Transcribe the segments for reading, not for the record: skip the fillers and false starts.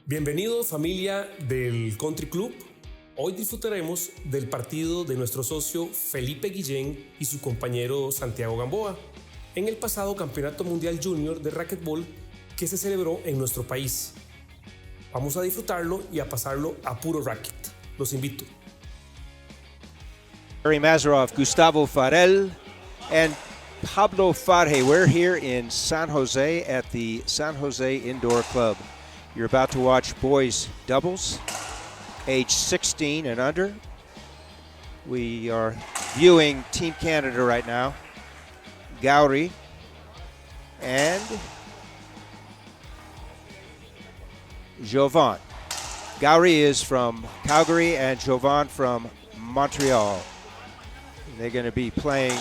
Bienvenidos familia del Country Club. Hoy disfrutaremos del partido de nuestro socio Felipe Guille y su compañero Santiago Gamboa en el pasado Campeonato Mundial Junior de Racquetball que se celebró en nuestro país. Vamos a disfrutarlo y a pasarlo a puro racket. Los invito. Gary Mazarov, Gustavo Farel, and Pablo Farje. We're here in San Jose at the San Jose Indoor Club. You're about to watch boys doubles, age 16 and under. We are viewing Team Canada right now. Gowrie and Jovan. Gowrie is from Calgary and Jovan from Montreal. They're going to be playing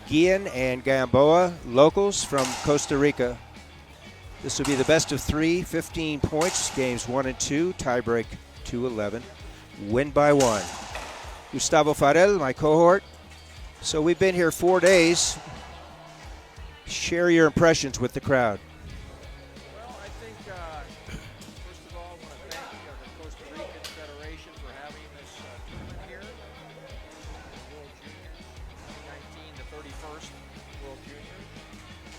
Guille and Gamboa, locals from Costa Rica. This will be the best of 3, 15 points, games 1 and 2, tiebreak 2-11, win by 1. Gustavo Farel, my cohort. So we've been here 4 days. Share your impressions with the crowd. Well, I think, first of all, I want to thank the Costa Rican Federation for having this tournament here. World Juniors 2019, the 31st World Juniors.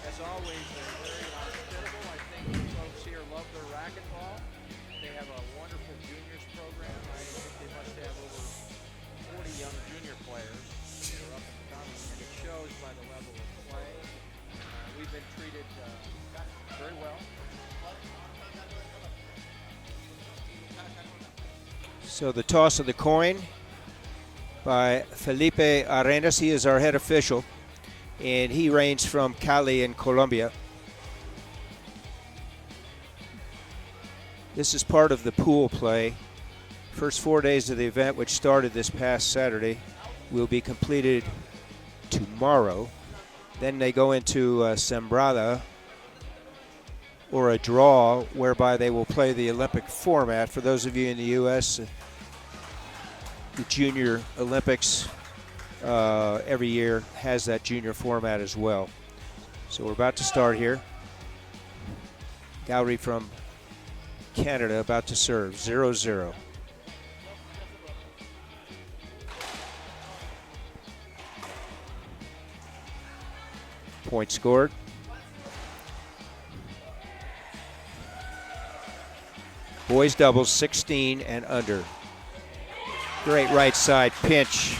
As always, they're very hospitable. I think the folks here love their racquetball. They have a wonderful juniors program. I think they must have over 40 young junior players that are up and coming, and it shows by the level of play. We've been treated very well. So the toss of the coin by Felipe Arenas. He is our head official, and he reigns from Cali in Colombia. This is part of the pool play. First 4 days of the event, which started this past Saturday, will be completed tomorrow. Then they go into Sembrada, or a draw, whereby they will play the Olympic format. For those of you in the U.S., the Junior Olympics every year has that junior format as well. So we're about to start here. Gowrie from Canada about to serve, 0-0. Point scored. Boys doubles 16 and under. Great right side pinch.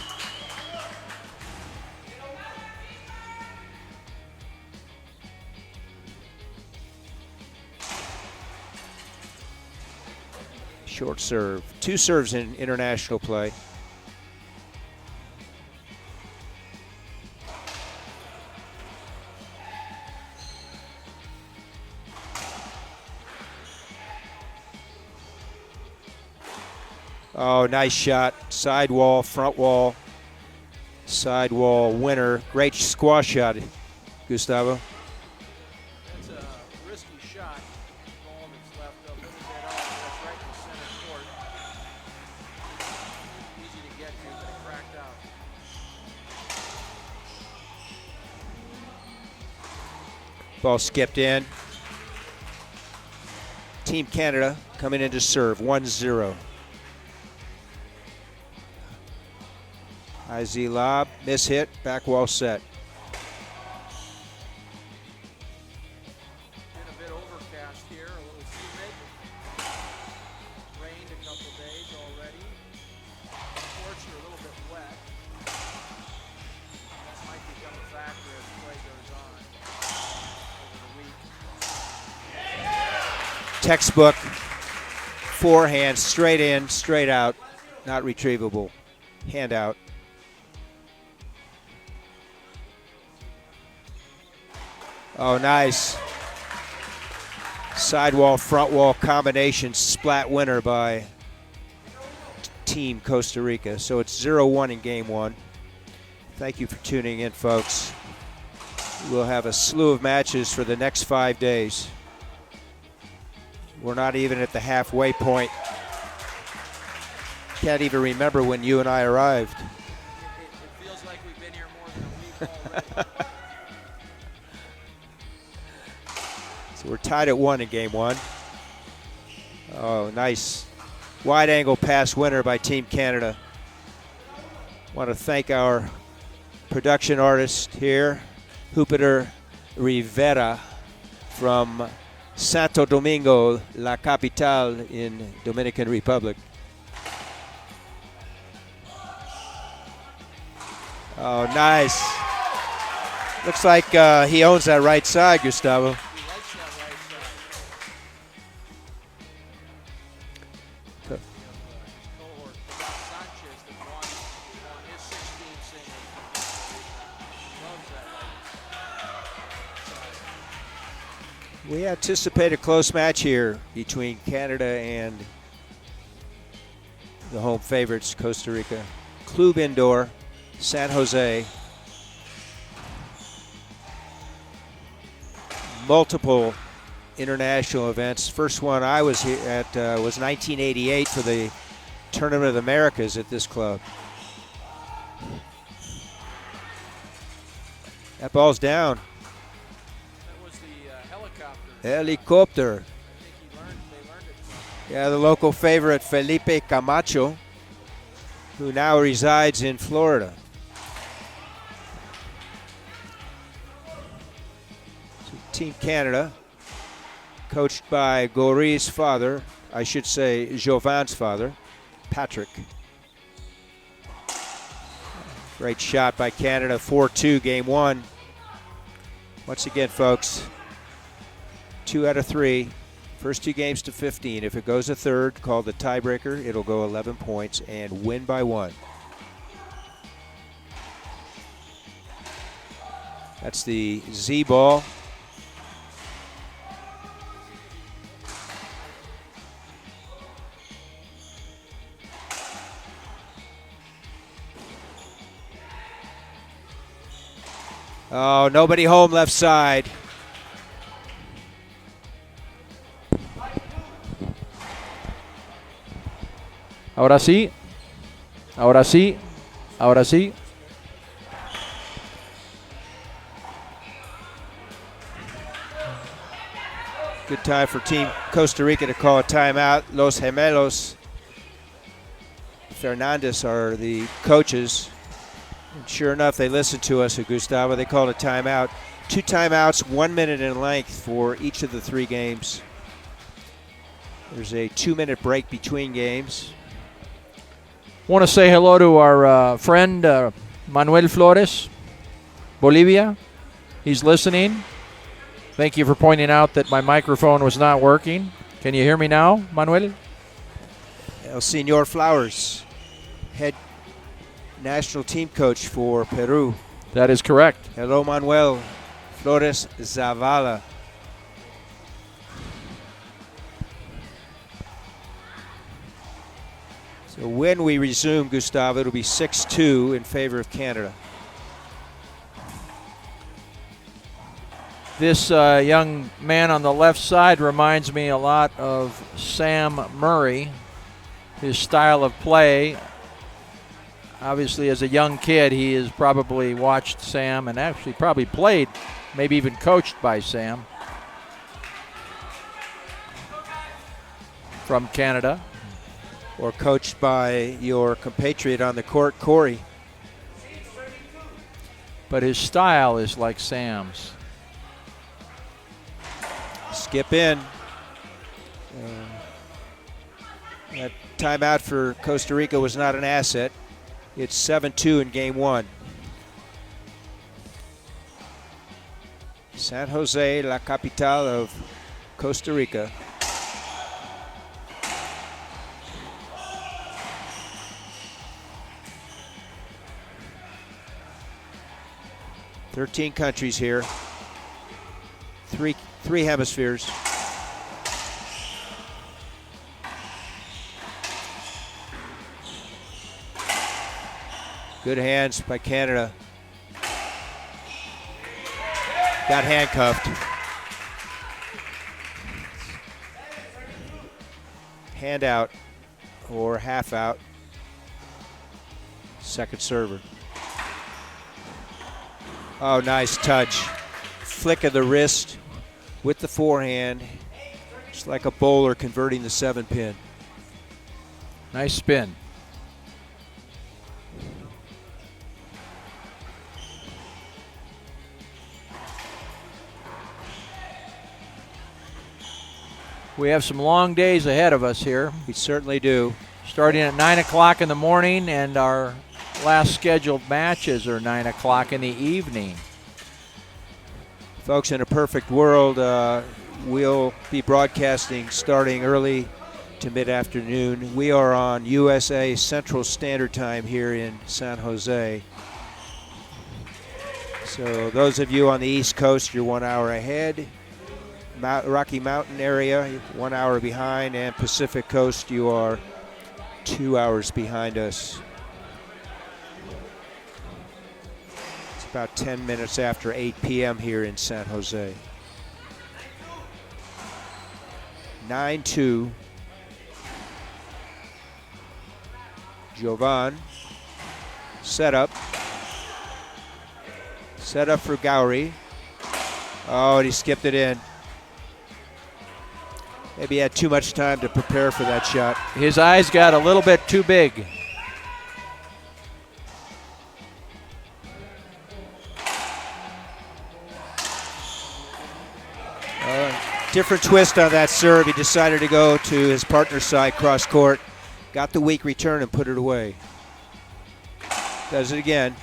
Short serve. 2 serves in international play. Oh, nice shot. Side wall, front wall, side wall winner. Great squash shot, Gustavo. That's a risky shot. Ball that's left a little bit off. That's right in the center court. Easy to get to, but it cracked out. Ball skipped in. Team Canada coming in to serve, 1-0. IZ lob, miss hit, back wall set. Been a bit overcast here, a little humid. Rained a couple days already. Courts are a little bit wet. That might become a factor as play goes on over the week. Textbook, forehand, straight in, straight out, not retrievable. Hand out. Oh, nice. Sidewall, front wall combination, splat winner by Team Costa Rica. So it's 0-1 in game 1. Thank you for tuning in, folks. We'll have a slew of matches for the next 5 days. We're not even at the halfway point. Can't even remember when you and I arrived. It feels like we've been here more than a week already. So we're tied at 1 in game 1. Oh, nice wide angle pass winner by Team Canada. Want to thank our production artist here, Jupiter Rivera from Santo Domingo, la capital in Dominican Republic. Oh, nice. Looks like he owns that right side, Gustavo. We anticipate a close match here between Canada and the home favorites, Costa Rica. Club Indoor, San Jose. Multiple international events. First one I was here at was 1988 for the Tournament of the Americas at this club. That ball's down. That was the helicopter. Helicopter. I think they learned it from. Yeah, the local favorite, Felipe Camacho, who now resides in Florida. So Team Canada, coached by Gauri's father, I should say Jovan's father, Patrick. Great shot by Canada, 4-2, game one. Once again, folks, 2 out of 3. First 2 games to 15. If it goes a third, called the tiebreaker, it'll go 11 points and win by 1. That's the Z ball. Oh, nobody home left side. Ahora sí. Ahora sí. Ahora sí. Good time for Team Costa Rica to call a timeout. Los Gemelos Fernandez are the coaches. And sure enough, they listened to us at Gustavo. They called a timeout. 2 timeouts, 1 minute in length for each of the 3 games. There's a 2-minute break between games. Want to say hello to our friend Manuel Flores, Bolivia. He's listening. Thank you for pointing out that my microphone was not working. Can you hear me now, Manuel? El Señor Flowers, head national team coach for Peru. That is correct. Hello, Manuel Flores Zavala. So when we resume, Gustavo, it'll be 6-2 in favor of Canada. This young man on the left side reminds me a lot of Sam Murray. His style of play, obviously as a young kid, he has probably watched Sam and actually probably played, maybe even coached by Sam from Canada. Or coached by your compatriot on the court, Corey. But his style is like Sam's. Skip in. That timeout for Costa Rica was not an asset. It's 7-2 in game one. San Jose, la capital of Costa Rica. Thirteen countries here. Three hemispheres. Good hands by Canada. Got handcuffed. Hand out or half out. Second server. Oh, nice touch. Flick of the wrist with the forehand. It's like a bowler converting the 7-pin. Nice spin. We have some long days ahead of us here. We certainly do. Starting at 9 o'clock in the morning, and our last scheduled matches are 9 o'clock in the evening. Folks, in a perfect world, we'll be broadcasting starting early to mid-afternoon. We are on USA Central Standard Time here in San Jose. So those of you on the East Coast, you're 1 hour ahead. Rocky Mountain area, 1 hour behind, and Pacific Coast, you are 2 hours behind us. It's about 10 minutes after 8 p.m. here in San Jose. 9-2. Jovan. Set up for Gowrie. Oh, and he skipped it in. Maybe he had too much time to prepare for that shot. His eyes got a little bit too big. Different twist on that serve. He decided to go to his partner's side cross court. Got the weak return and put it away. Does it again.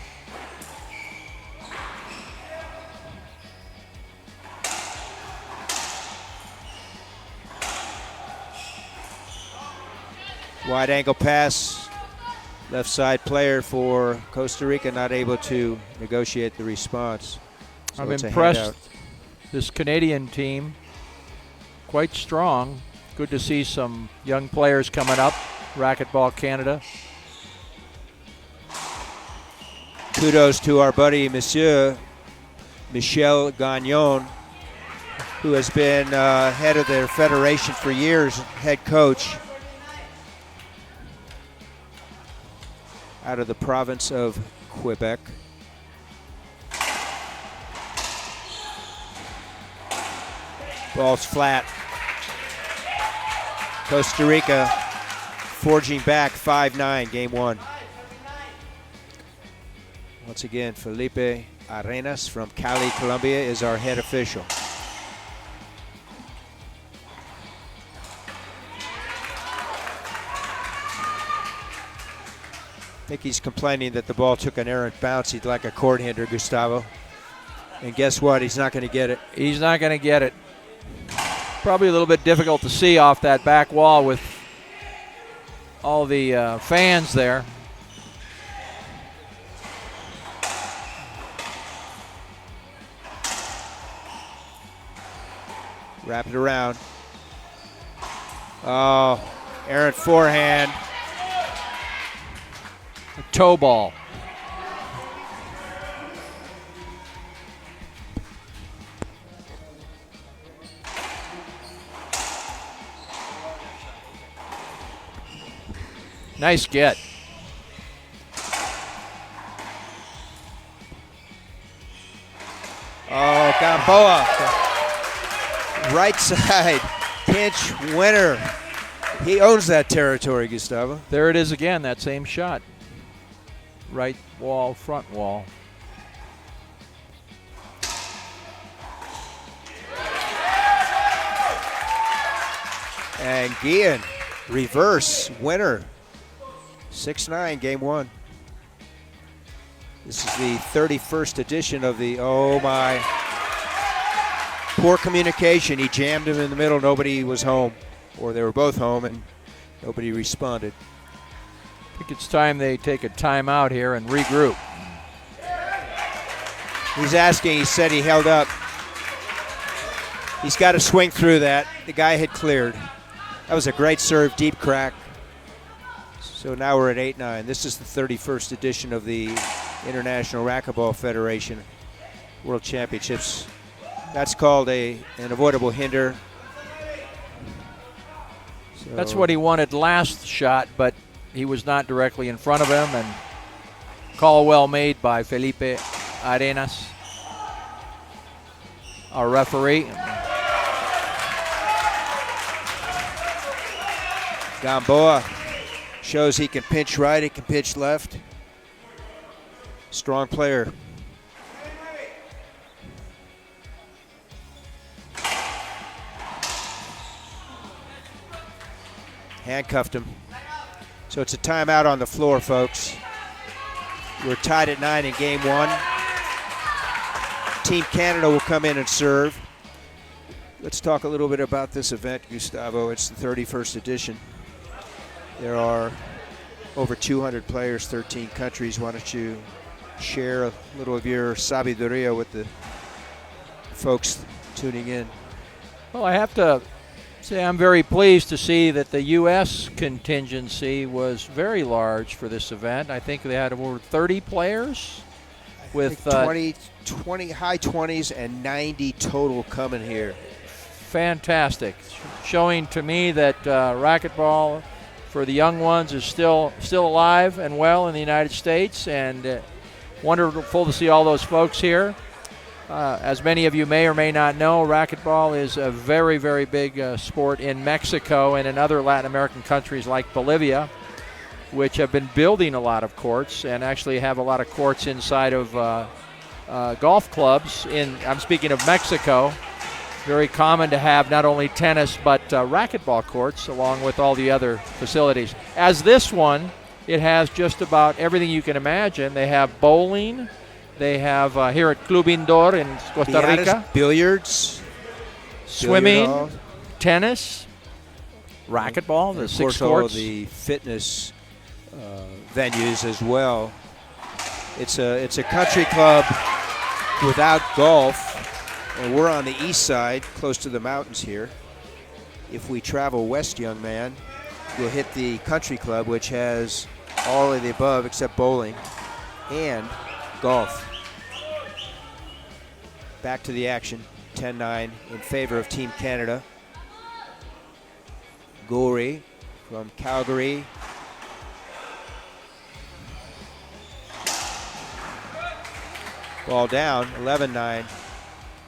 Wide angle pass. Left side player for Costa Rica not able to negotiate the response. So I'm it's a impressed. handout. This Canadian team, quite strong. Good to see some young players coming up. Racquetball Canada. Kudos to our buddy Monsieur Michel Gagnon, who has been head of their federation for years, head coach out of the province of Quebec. Ball's flat. Costa Rica forging back 5-9, game one. Once again, Felipe Arenas from Cali, Colombia is our head official. I think he's complaining that the ball took an errant bounce. He'd like a court hinder, Gustavo. And guess what? He's not going to get it. He's not going to get it. Probably a little bit difficult to see off that back wall with all the fans there. Wrap it around. Oh, errant forehand. A toe ball. Nice get. Oh, Gamboa. Right side, pinch winner. He owns that territory, Gustavo. There it is again, that same shot. Right wall, front wall. And Guille, reverse winner. 6-9, game one. This is the 31st edition of the, oh my. Poor communication. He jammed him in the middle. Nobody was home. Or they were both home and nobody responded. I think it's time they take a timeout here and regroup. He's asking. He said he held up. He's got to swing through that. The guy had cleared. That was a great serve, deep crack. So now we're at 8-9. This is the 31st edition of the International Racquetball Federation World Championships. That's called an avoidable hinder. So That's what he wanted last shot, but he was not directly in front of him, and call well made by Felipe Arenas, our referee. Gamboa shows he can pinch right, he can pinch left. Strong player. Handcuffed him. So it's a timeout on the floor, folks. We're tied at 9 in game 1. Team Canada will come in and serve. Let's talk a little bit about this event, Gustavo. It's the 31st edition. There are over 200 players, 13 countries. Why don't you share a little of your sabiduría with the folks tuning in? Well, I have to say I'm very pleased to see that the U.S. contingency was very large for this event. I think they had over 30 players with 20, high 20s and 90 total coming here. Fantastic. Showing to me that racquetball for the young ones is still alive and well in the United States, and wonderful to see all those folks here. As many of you may or may not know, racquetball is a very, very big sport in Mexico and in other Latin American countries like Bolivia, which have been building a lot of courts and actually have a lot of courts inside of golf clubs. I'm speaking of Mexico. Very common to have not only tennis but racquetball courts along with all the other facilities. As this one, it has just about everything you can imagine. They have bowling. They have here at Club Indoor in Costa Rica. Billiards. Swimming. Billiard tennis. Racquetball. The 6 courts. All courts. the fitness venues as well. It's a country club without golf. And we're on the east side, close to the mountains here. If we travel west, young man, we'll hit the country club, which has all of the above except bowling and golf. Back to the action, 10-9 in favor of Team Canada. Guille from Calgary. Ball down, 11-9.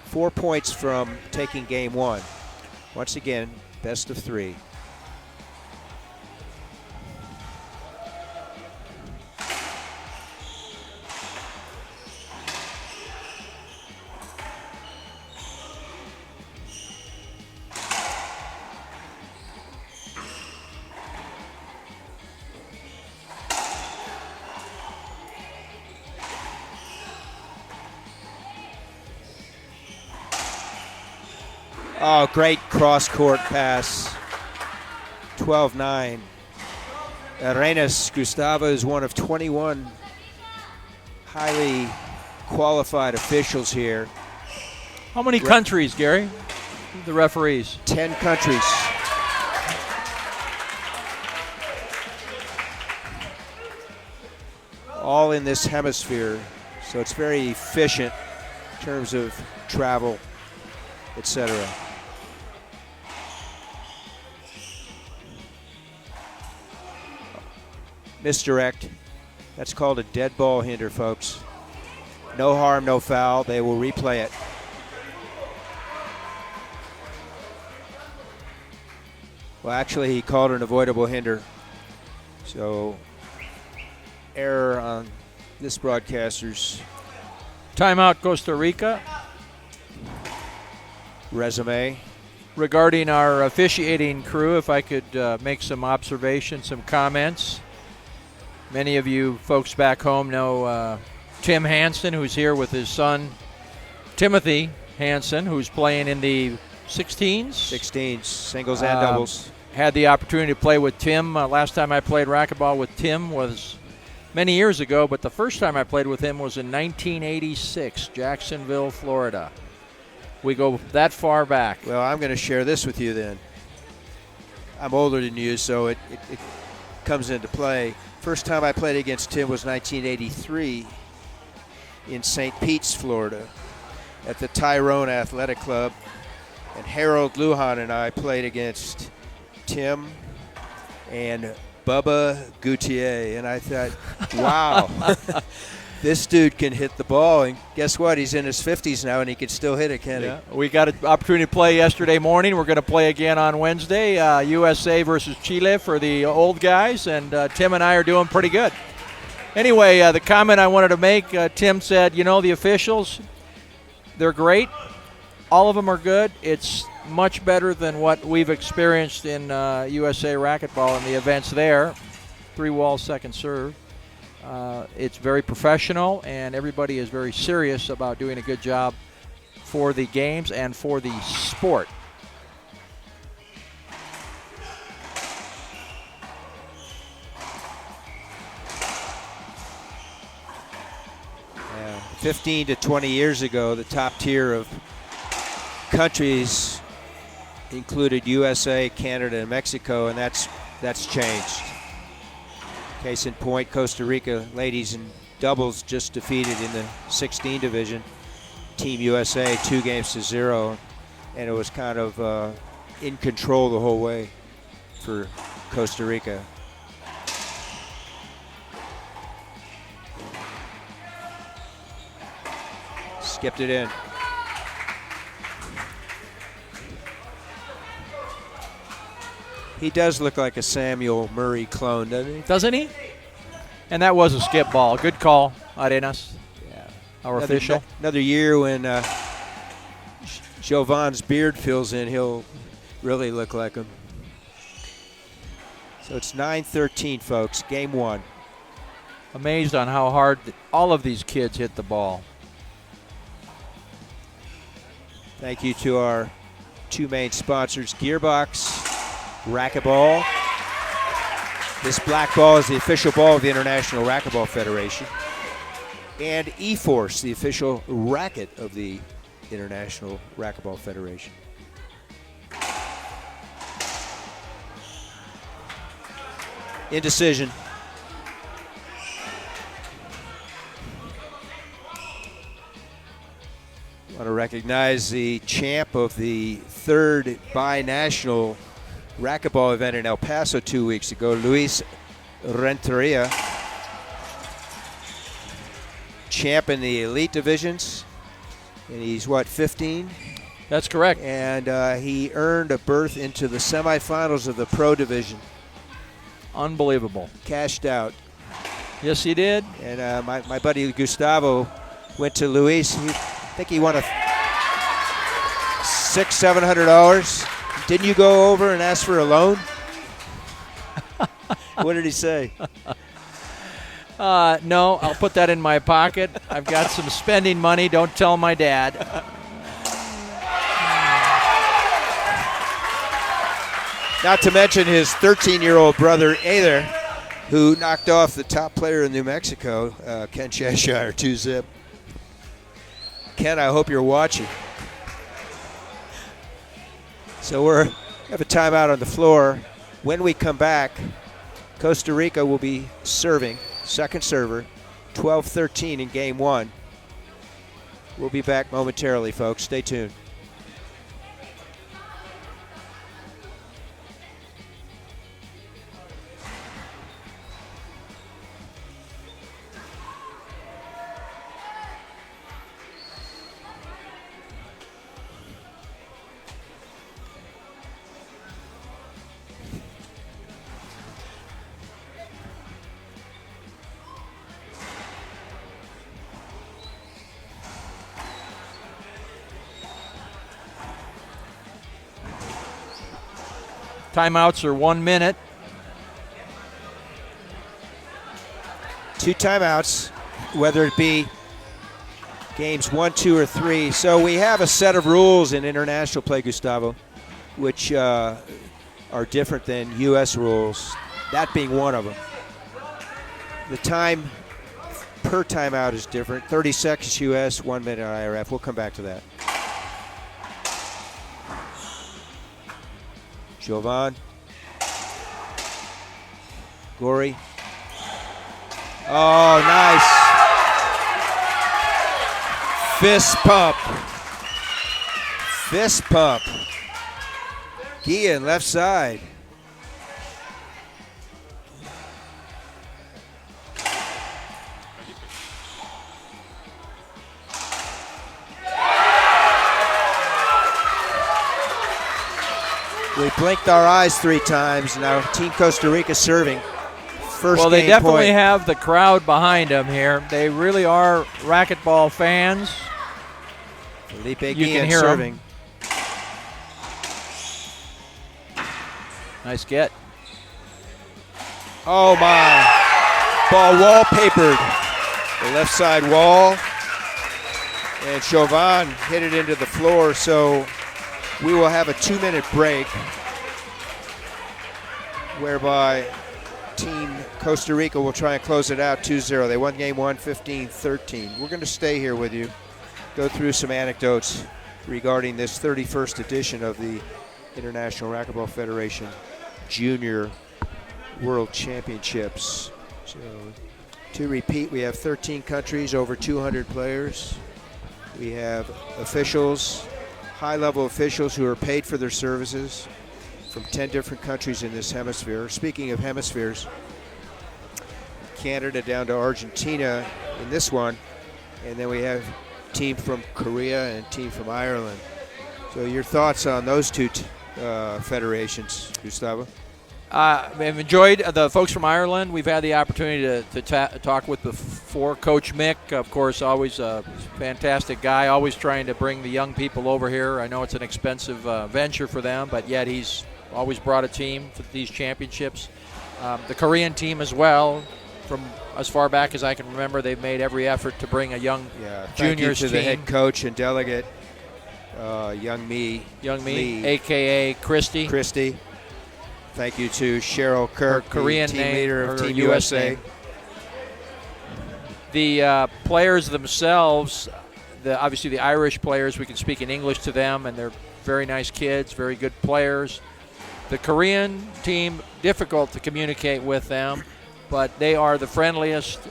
4 points from taking game 1. Once again, best of 3. Oh, great cross-court pass. 12-9. Arenas Gustavo is one of 21 highly qualified officials here. How many countries, Gary? The referees? 10 countries. All in this hemisphere, so it's very efficient in terms of travel, etc. Misdirect. That's called a dead ball hinder, folks. No harm, no foul. They will replay it. Well, actually, he called an avoidable hinder. So, error on this broadcaster's Timeout, Costa Rica. resume. Regarding our officiating crew, if I could make some observations, some comments. Many of you folks back home know Tim Hansen, who's here with his son Timothy Hansen, who's playing in the 16s. 16s, singles and doubles. Had the opportunity to play with Tim. Last time I played racquetball with Tim was many years ago, but the first time I played with him was in 1986, Jacksonville, Florida. We go that far back. Well, I'm going to share this with you then. I'm older than you, so it comes into play. First time I played against Tim was 1983 in St. Pete's, Florida, at the Tyrone Athletic Club. And Harold Lujan and I played against Tim and Bubba Gutierrez. And I thought, wow, This dude can hit the ball, and guess what? He's in his 50s now, and he can still hit it, can't Yeah. We got an opportunity to play yesterday morning. We're going to play again on Wednesday, USA versus Chile for the old guys, and Tim and I are doing pretty good. Anyway, the comment I wanted to make, Tim said, the officials, they're great. All of them are good. It's much better than what we've experienced in USA racquetball and the events there. 3-wall second serve. It's very professional, and everybody is very serious about doing a good job for the games and for the sport. Yeah. 15 to 20 years ago, the top tier of countries included USA, Canada, and Mexico, and that's changed. Case in point, Costa Rica ladies in doubles just defeated in the 16 division Team USA 2-0, and it was kind of in control the whole way for Costa Rica. Skipped it in. He does look like a Samuel Murray clone, doesn't he? Doesn't he? And that was a skip ball. Good call, Arenas. Yeah. Our official. Another year when Jovan's beard fills in, he'll really look like him. So it's 9-13, folks. Game 1. Amazed on how hard all of these kids hit the ball. Thank you to our two main sponsors, Gearbox Racquetball. This black ball is the official ball of the International Racquetball Federation. And E-Force, the official racket of the International Racquetball Federation. Indecision. I want to recognize the champ of the third binational racquetball event in El Paso 2 weeks ago, Luis Renteria. Champ in the elite divisions, and he's 15? That's correct. And he earned a berth into the semifinals of the pro division. Unbelievable. Cashed out. Yes, he did. And my buddy Gustavo went to Luis. I think he won $600-700. Didn't you go over and ask for a loan? What did he say? No, I'll put that in my pocket. I've got some spending money. Don't tell my dad. Not to mention his 13-year-old brother, Aether, who knocked off the top player in New Mexico, Ken Cheshire, 2-zip. Ken, I hope you're watching. So we have a timeout on the floor. When we come back, Costa Rica will be serving, second server, 12-13 in game 1. We'll be back momentarily, folks. Stay tuned. Timeouts are 1 minute. 2 timeouts, whether it be games 1, 2, or 3. So we have a set of rules in international play, Gustavo, which are different than U.S. rules, that being one of them. The time per timeout is different. 30 seconds U.S., 1 minute IRF. We'll come back to that. Jovan. Gory. Oh, nice. Fist pump. Fist pump. Guille, left side. We blinked our eyes 3 times. Now Team Costa Rica serving. First well, they game definitely point. have the crowd behind them here. They really are racquetball fans. Felipe You Guille can hear serving. Nice get. Oh my. Ball wallpapered the left side wall. And Chauvin hit it into the floor, so we will have a 2-minute break whereby Team Costa Rica will try and close it out 2-0. They won game 1, 15-13. We're going to stay here with you, go through some anecdotes regarding this 31st edition of the International Racquetball Federation Junior World Championships. So, to repeat, we have 13 countries, over 200 players. We have officials, high-level officials who are paid for their services from 10 different countries in this hemisphere. Speaking of hemispheres, Canada down to Argentina in this one, and then we have a team from Korea and a team from Ireland. So your thoughts on those two federations, Gustavo? I've enjoyed the folks from Ireland. We've had the opportunity to talk with before. Coach Mick, of course, always a fantastic guy, always trying to bring the young people over here. I know it's an expensive venture for them, but yet he's always brought a team for these championships. The Korean team as well, from as far back as I can remember, they've made every effort to bring a young juniors to team. the head coach and delegate, Young Mi, a.k.a. Christy. Thank you to Cheryl Kirk, Korean the team name, leader of or Team US USA. name. The players themselves, obviously the Irish players, we can speak in English to them, and they're very nice kids, very good players. The Korean team, difficult to communicate with them, but they are the friendliest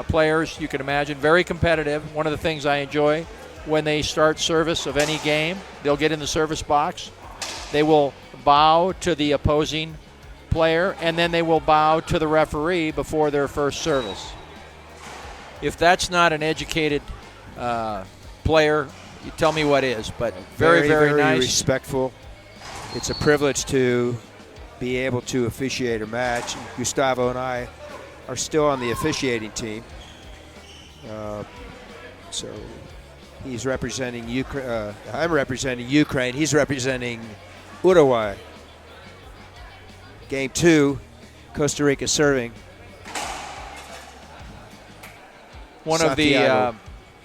players you can imagine, very competitive. One of the things I enjoy, when they start service of any game, they'll get in the service box. They will bow to the opposing player, and then they will bow to the referee before their first service. If that's not an educated player, you tell me what is, but very, very nice. Respectful. It's a privilege to be able to officiate a match. Gustavo and I are still on the officiating team. So he's representing Ukraine. I'm representing Ukraine. He's representing Uruguay. Game 2, Costa Rica serving. One of the Santiago.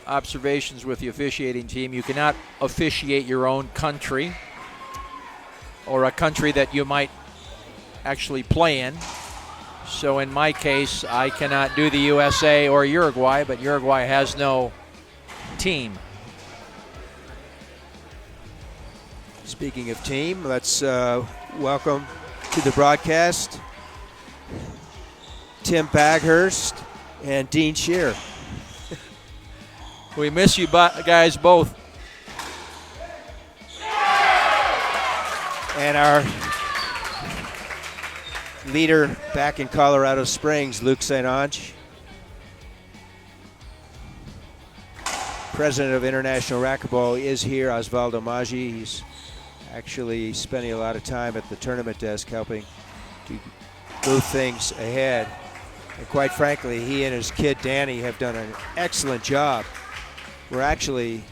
observations with the officiating team, you cannot officiate your own country or a country that you might actually play in. So in my case, I cannot do the USA or Uruguay, but Uruguay has no team. Speaking of team, let's welcome to the broadcast Tim Baghurst and Dean Shear. We miss you guys both. And our leader back in Colorado Springs, Luke St. Ange. President of International Racquetball is here, Osvaldo Maggi. He's actually spending a lot of time at the tournament desk helping to move things ahead. And quite frankly, he and his kid Danny have done an excellent job. We're actually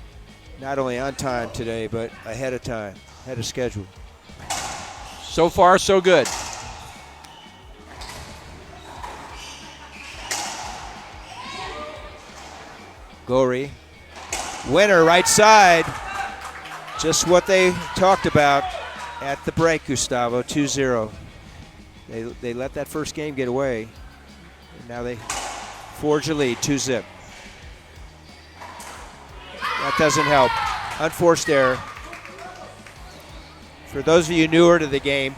not only on time today, but ahead of time, ahead of schedule. So far, so good. Gori, winner, right side. Just what they talked about at the break, Gustavo, 2-0. They let that first game get away. And now they forge a lead, 2-zip. That doesn't help. Unforced error. For those of you newer to the game,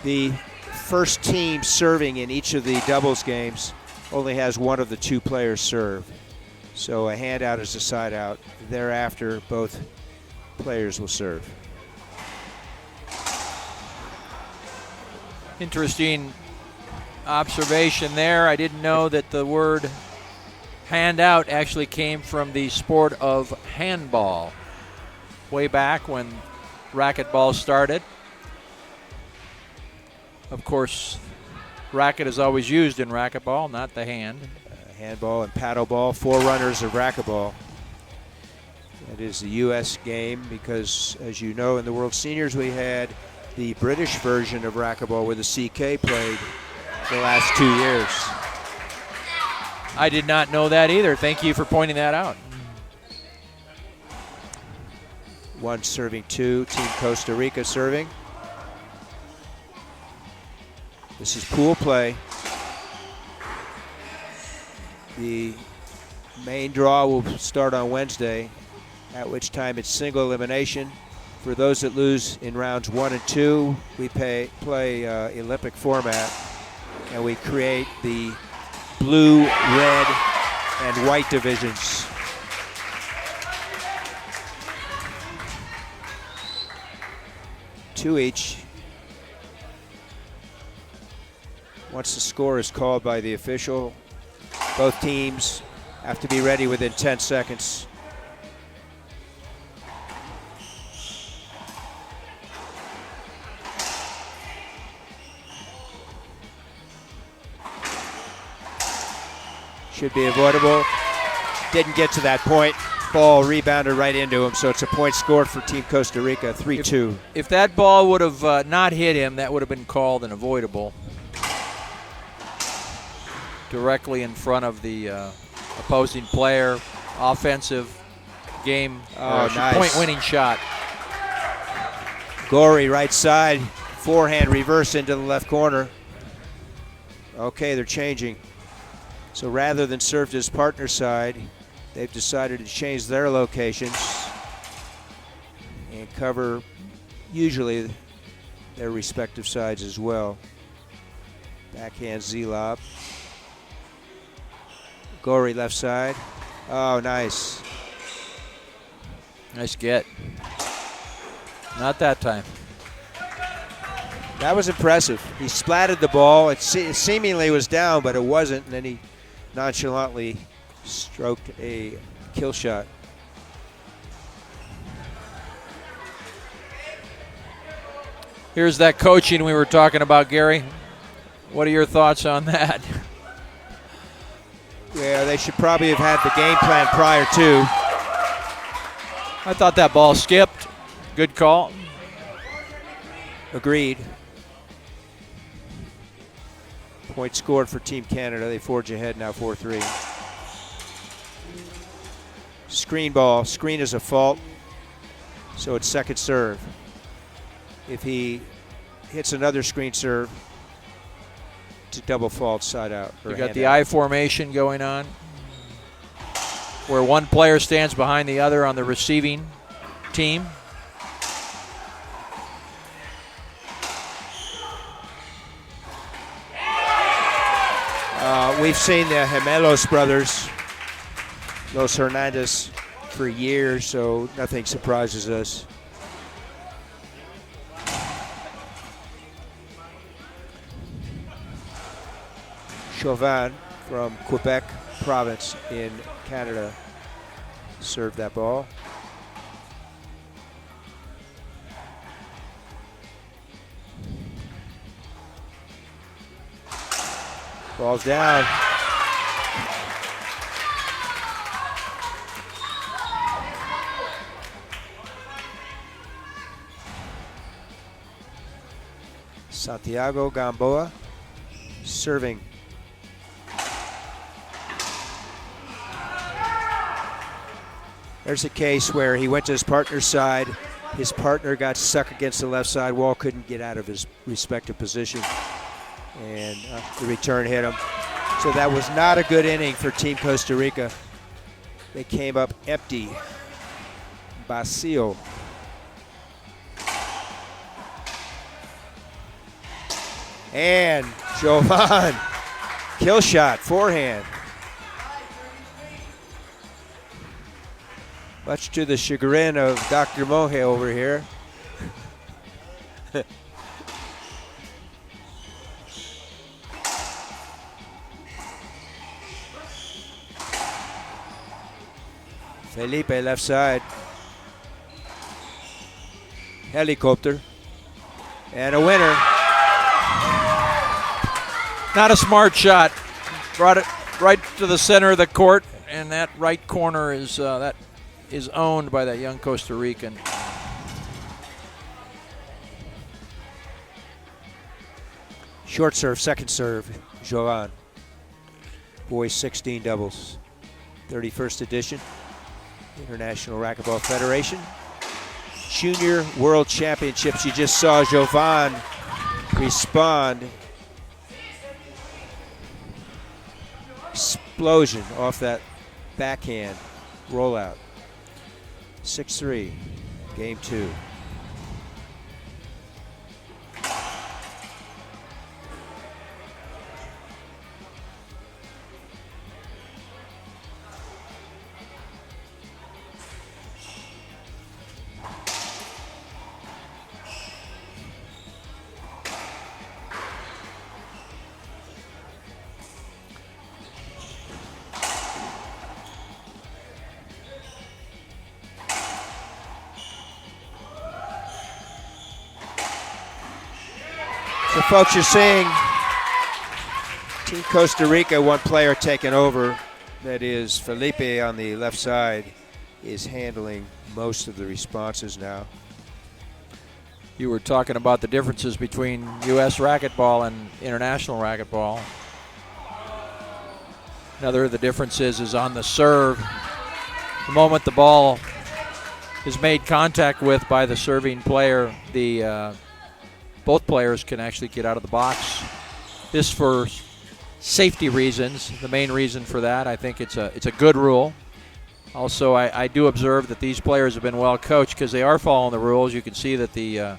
the first team serving in each of the doubles games only has one of the two players serve. So a hand out is a side out. Thereafter, both players will serve. Interesting observation there. I didn't know that the word handout actually came from the sport of handball. Way back when racquetball started, Of course, racket is always used in racquetball, not the hand. Handball and paddleball, forerunners of racquetball. That is the U.S. game because, as you know, in the World Seniors we had the British version of racquetball where the CK played the last 2 years. I did not know that either. Thank you for pointing that out. 1 serving 2, Team Costa Rica serving. This is pool play. The main draw will start on Wednesday, at which time it's single elimination. For those that lose in rounds 1 and 2, we play Olympic format, and we create the blue, red, and white divisions. Two each. Once the score is called by the official, both teams have to be ready within 10 seconds. Should be avoidable. Didn't get to that point. Ball rebounded right into him, so it's a point scored for Team Costa Rica, 3-2. If that ball would have not hit him, that would have been called an avoidable. Directly in front of the opposing player, offensive game, nice. Point-winning shot. Gorey, right side, forehand reverse into the left corner. Okay, they're changing. So rather than serve to his partner side, they've decided to change their locations and cover usually their respective sides as well. Backhand Z-lob. Gorey left side. Oh, nice. Nice get. Not that time. That was impressive. He splatted the ball. It seemingly was down, but it wasn't. And then he nonchalantly stroked a kill shot. Here's that coaching we were talking about, Gary. What are your thoughts on that? Yeah, they should probably have had the game plan prior to. I thought that ball skipped. Good call. Agreed. Point scored for Team Canada. They forge ahead now 4-3. Screen ball. Screen is a fault, so it's second serve. If he hits another screen serve, it's a double fault side out. You got the I formation going on, where one player stands behind the other on the receiving team. We've seen the Gemelos brothers, Los Hernandez, for years, so nothing surprises us. Chauvin from Quebec province in Canada served that ball. Ball's down. Santiago Gamboa serving. There's a case where he went to his partner's side. His partner got stuck against the left side wall, couldn't get out of his respective position, and the return hit him. So that was not a good inning for Team Costa Rica. They came up empty. Basil. And Jovan, kill shot, forehand. Much to the chagrin of Dr. Moje over here. Felipe left side. Helicopter. And a winner. Not a smart shot. Brought it right to the center of the court, and that right corner is owned by that young Costa Rican. Short serve, second serve, Jovan. Boys 16 doubles. 31st edition, International Racquetball Federation. Junior World Championships. You just saw Jovan respond. Explosion off that backhand rollout. 6-3, game 2. So folks, you're seeing Team Costa Rica, one player taken over. That is Felipe on the left side is handling most of the responses now. You were talking about the differences between U.S. racquetball and international racquetball. Another of the differences is on the serve. The moment the ball is made contact with by the serving player, both players can actually get out of the box. This for safety reasons. The main reason for that, I think it's a good rule. Also, I do observe that these players have been well coached because they are following the rules. You can see that the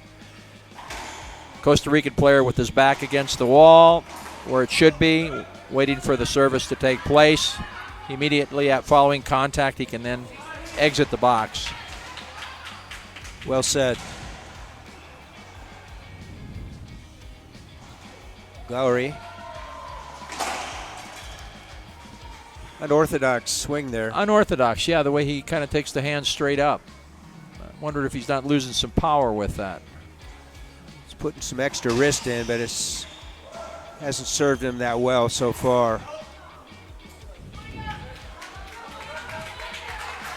Costa Rican player with his back against the wall, where it should be, waiting for the service to take place. Immediately at following contact, he can then exit the box. Well said. Gowrie. Unorthodox swing there. Unorthodox, yeah, the way he kind of takes the hand straight up. I wondered if he's not losing some power with that. He's putting some extra wrist in, but it hasn't served him that well so far.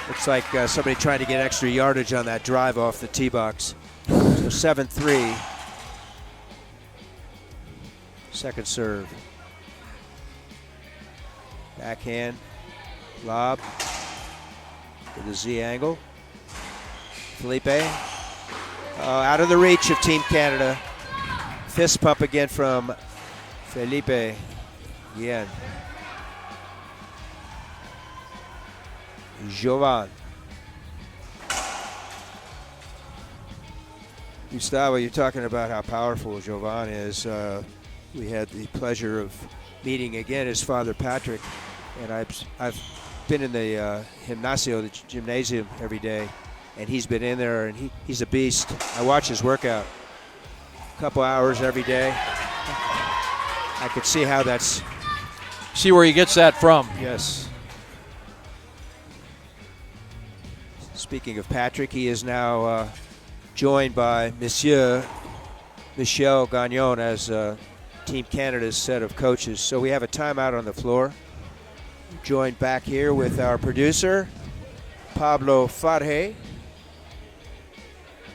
Looks like somebody trying to get extra yardage on that drive off the tee box. So 7-3. Second serve. Backhand. Lob. With a Z angle. Felipe. Out of the reach of Team Canada. Fist pump again from Felipe. Again. Jovan. Gustavo, you're talking about how powerful Jovan is. We had the pleasure of meeting again his father, Patrick, and I've been in the gimnasio, the gymnasium, every day, and he's been in there, and he's a beast. I watch his workout a couple hours every day. I could see how that's... See where he gets that from. Yes. Speaking of Patrick, he is now joined by Monsieur Michel Gagnon as Team Canada's set of coaches. So we have a timeout on the floor. Joined back here with our producer, Pablo Farge.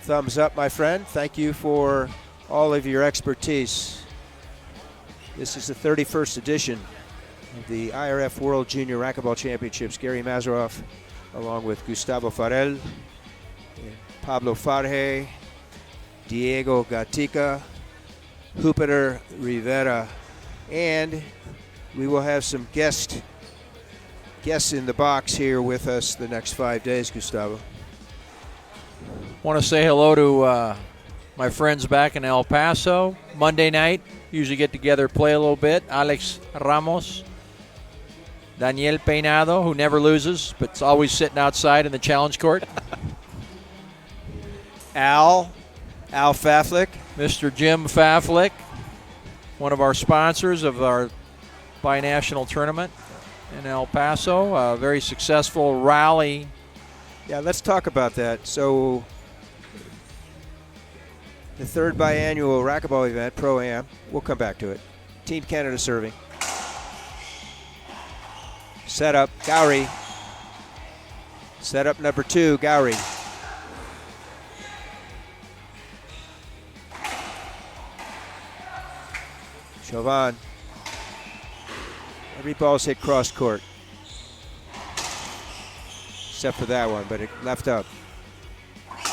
Thumbs up, my friend. Thank you for all of your expertise. This is the 31st edition of the IRF World Junior Racquetball Championships. Gary Mazeroff, along with Gustavo Farel, Pablo Farge, Diego Gatica, Jupiter Rivera, and we will have some guests in the box here with us the next 5 days, Gustavo. Want to say hello to my friends back in El Paso. Monday night, usually get together, play a little bit. Alex Ramos, Daniel Peinado, who never loses, but's always sitting outside in the challenge court. Al Faflick. Mr. Jim Faflick, one of our sponsors of our binational tournament in El Paso. A very successful rally. Yeah, let's talk about that. So the third biannual racquetball event, Pro-Am, we'll come back to it. Team Canada serving. Set up, Gowrie. Set up number 2, Gowrie. Chauvin. Every ball's hit cross court. Except for that one, but it left up.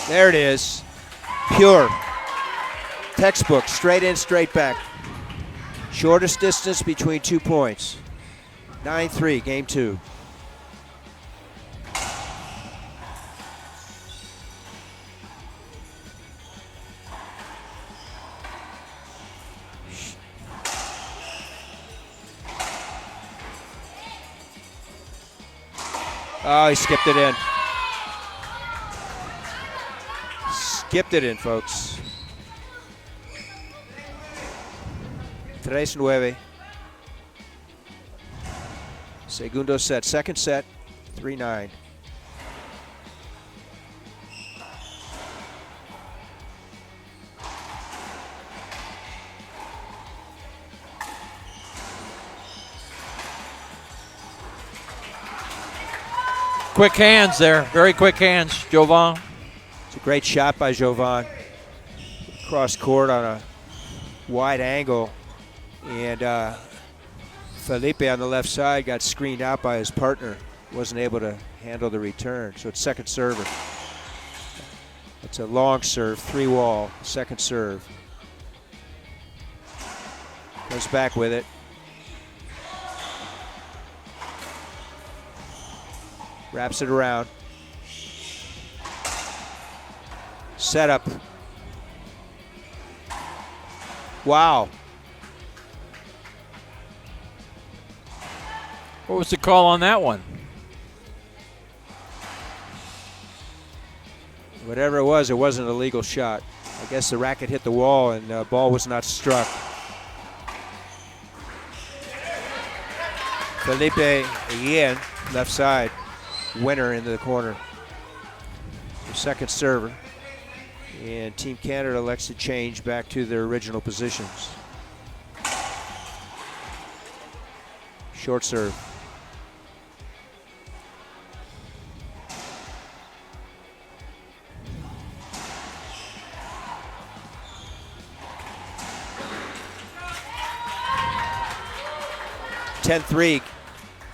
There it is. Pure. Textbook, straight in, straight back. Shortest distance between 2 points. 9-3, game 2. Oh, he skipped it in. Skipped it in, folks. 3-9. Segundo set, second set, 3-9. Quick hands there, very quick hands, Jovan. It's a great shot by Jovan. Cross court on a wide angle. And Felipe on the left side got screened out by his partner. Wasn't able to handle the return. So it's second server. It's a long serve, 3-wall, second serve. Goes back with it. Wraps it around. Set up. Wow. What was the call on that one? Whatever it wasn't a legal shot. I guess the racket hit the wall and the ball was not struck. Felipe again, left side, winner into the corner. The second server. And Team Canada elects to change back to their original positions. Short serve. (10-3),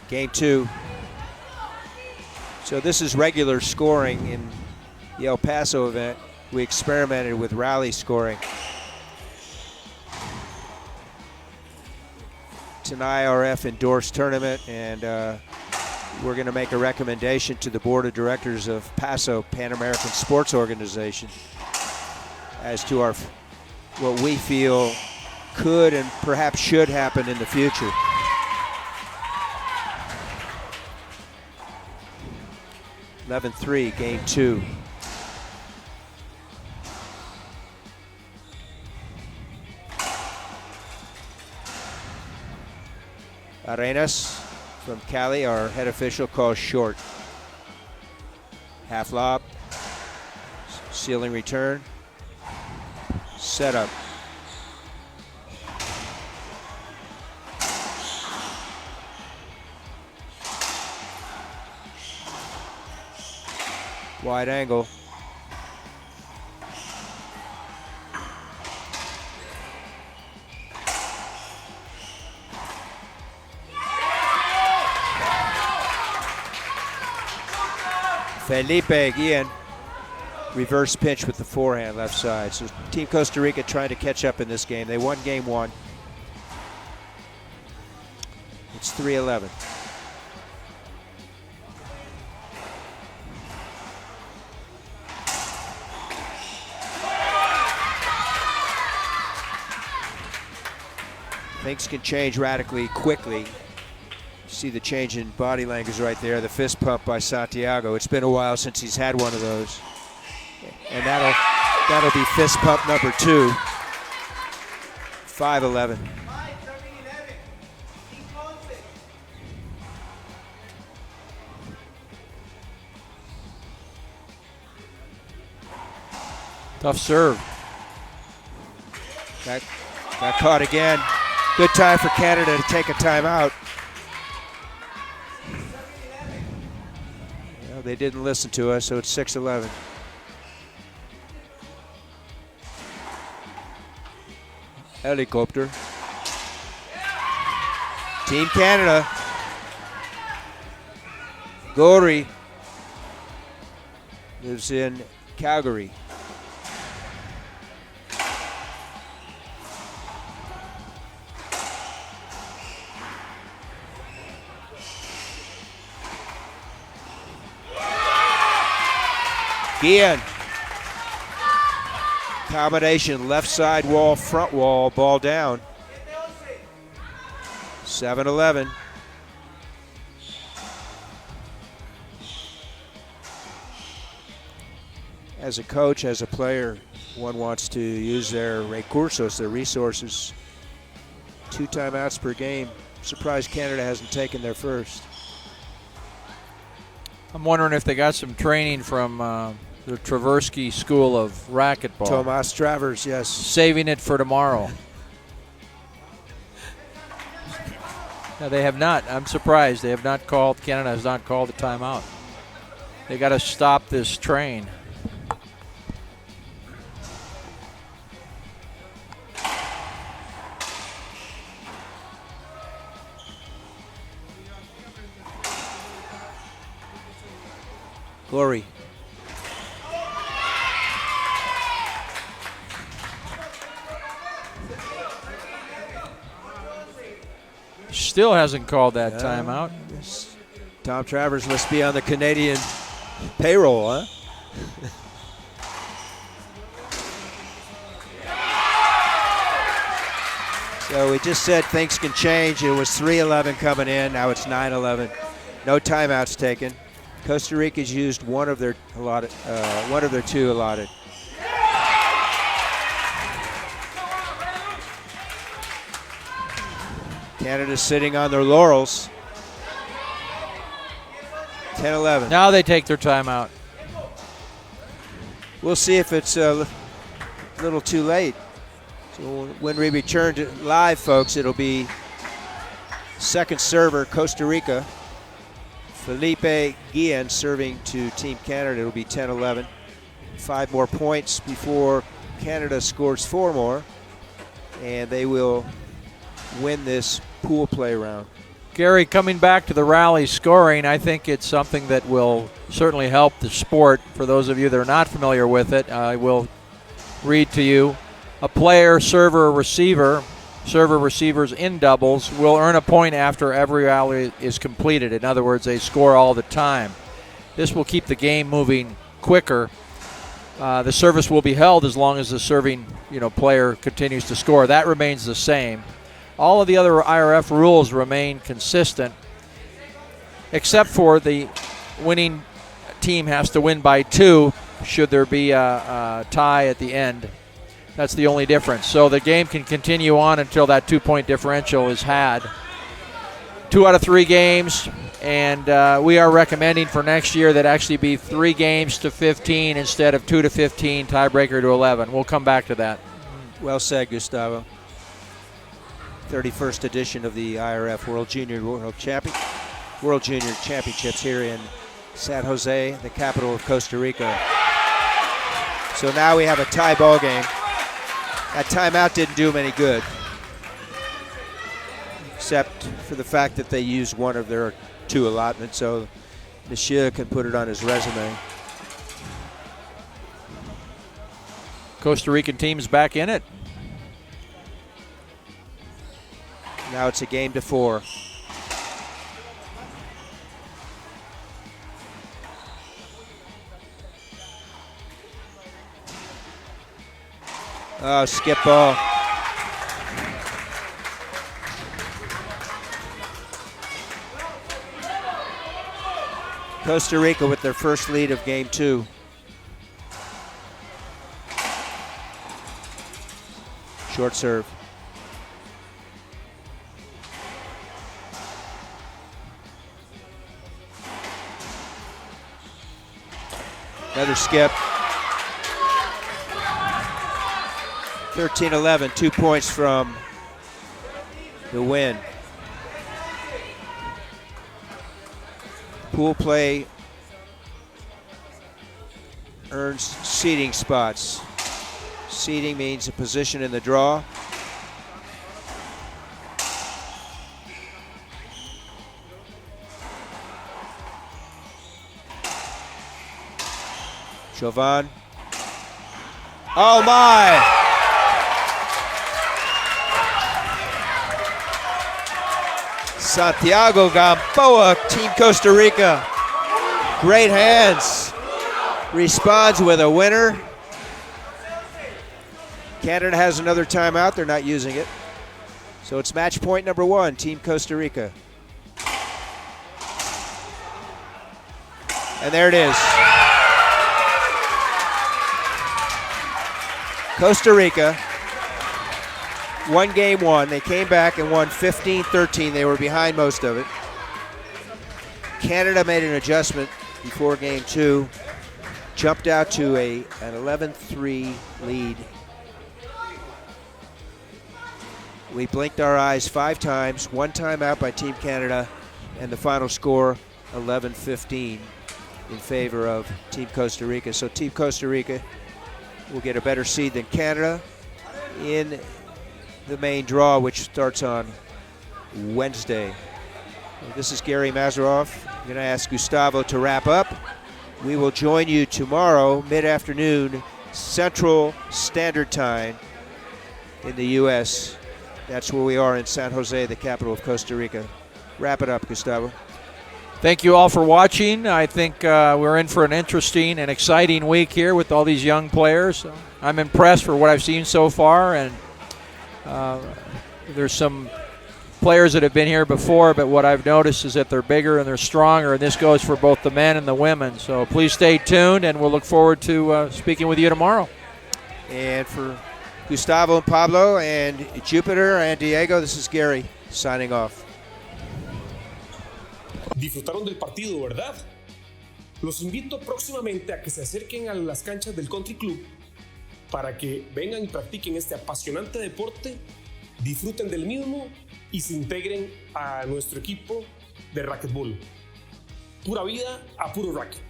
game 2. So this is regular scoring. In the El Paso event, we experimented with rally scoring. It's an IRF endorsed tournament, and we're going to make a recommendation to the board of directors of PASO, Pan American Sports Organization, as to what we feel could and perhaps should happen in the future. (11-3), game 2. Arenas from Cali, our head official, calls short. Half lob, ceiling return, set up. Wide angle. Felipe again, reverse pinch with the forehand left side. So Team Costa Rica trying to catch up in this game. They won game 1. It's 3-11. Things can change radically quickly. See the change in body language right there, the fist pump by Santiago. It's been a while since he's had one of those. And that'll be fist pump number 2. 5-11. Tough serve. Got caught again. Good time for Canada to take a timeout. Well, they didn't listen to us, so it's 6-11. Helicopter. Team Canada. Gori lives in Calgary. Guille. Combination, left side wall, front wall, ball down. 7-11. As a coach, as a player, one wants to use their recursos, their resources. 2 timeouts per game. Surprised Canada hasn't taken their first. I'm wondering if they got some training from the Tversky School of Racquetball. Tomas Travers, yes. Saving it for tomorrow. No, they have not. I'm surprised. They have not called, Canada has not called a timeout. They got to stop this train. Glory. Still hasn't called that timeout. Tom Travers must be on the Canadian payroll, huh? So we just said things can change. It was 3-11 coming in. Now it's 9-11. No timeouts taken. Costa Rica's used one of their 2 allotted. Canada's sitting on their laurels. 10-11. Now they take their timeout. We'll see if it's a little too late. So when we return to live, folks, it'll be second server, Costa Rica. Felipe Guille serving to Team Canada. It'll be 10-11. 5 more points before Canada scores 4 more, and they will win this pool play round. Gary, coming back to the rally scoring, I think it's something that will certainly help the sport. For those of you that are not familiar with it, I will read to you. A player, server, receiver, server receivers in doubles will earn a point after every rally is completed. In other words, they score all the time. This will keep the game moving quicker. The service will be held as long as the serving player continues to score. That remains the same. All of the other IRF rules remain consistent, except for the winning team has to win by 2 should there be a tie at the end. That's the only difference. So the game can continue on until that 2-point differential is had. 2 out of 3 games, and we are recommending for next year that actually be 3 games to 15 instead of 2 to 15, tiebreaker to 11. We'll come back to that. Well said, Gustavo. 31st edition of the IRF World Junior Championships here in San Jose, the capital of Costa Rica. So now we have a tie ball game. That timeout didn't do them any good, except for the fact that they used one of their 2 allotments, so Monsieur can put it on his resume. Costa Rican team's back in it. Now it's a game to 4. Oh, skip ball. Costa Rica with their first lead of game 2. Short serve. Another skip. 13-11, 2 points from the win. Pool play earns seeding spots. Seeding means a position in the draw. Jovan. Oh my! Santiago Gamboa, Team Costa Rica. Great hands. Responds with a winner. Canada has another timeout. They're not using it. So it's match point number 1, Team Costa Rica. And there it is. Costa Rica won game 1. They came back and won 15-13. They were behind most of it. Canada made an adjustment before game 2. Jumped out to an 11-3 lead. We blinked our eyes 5 times, 1 timeout by Team Canada, and the final score 11-15 in favor of Team Costa Rica. So Team Costa Rica will get a better seed than Canada in the main draw, which starts on Wednesday. This is Gary Mazeroff. I'm going to ask Gustavo to wrap up. We will join you tomorrow, mid-afternoon, Central Standard Time in the U.S. That's where we are in San Jose, the capital of Costa Rica. Wrap it up, Gustavo. Thank you all for watching. I think we're in for an interesting and exciting week here with all these young players. I'm impressed for what I've seen so far, and there's some players that have been here before, but what I've noticed is that they're bigger and they're stronger, and this goes for both the men and the women. So please stay tuned, and we'll look forward to speaking with you tomorrow. And for Gustavo and Pablo and Jupiter and Diego, this is Gary signing off. Disfrutaron del partido, ¿verdad? Los invito próximamente a que se acerquen a las canchas del Country Club para que vengan y practiquen este apasionante deporte, disfruten del mismo y se integren a nuestro equipo de racquetball. Pura vida a puro racket.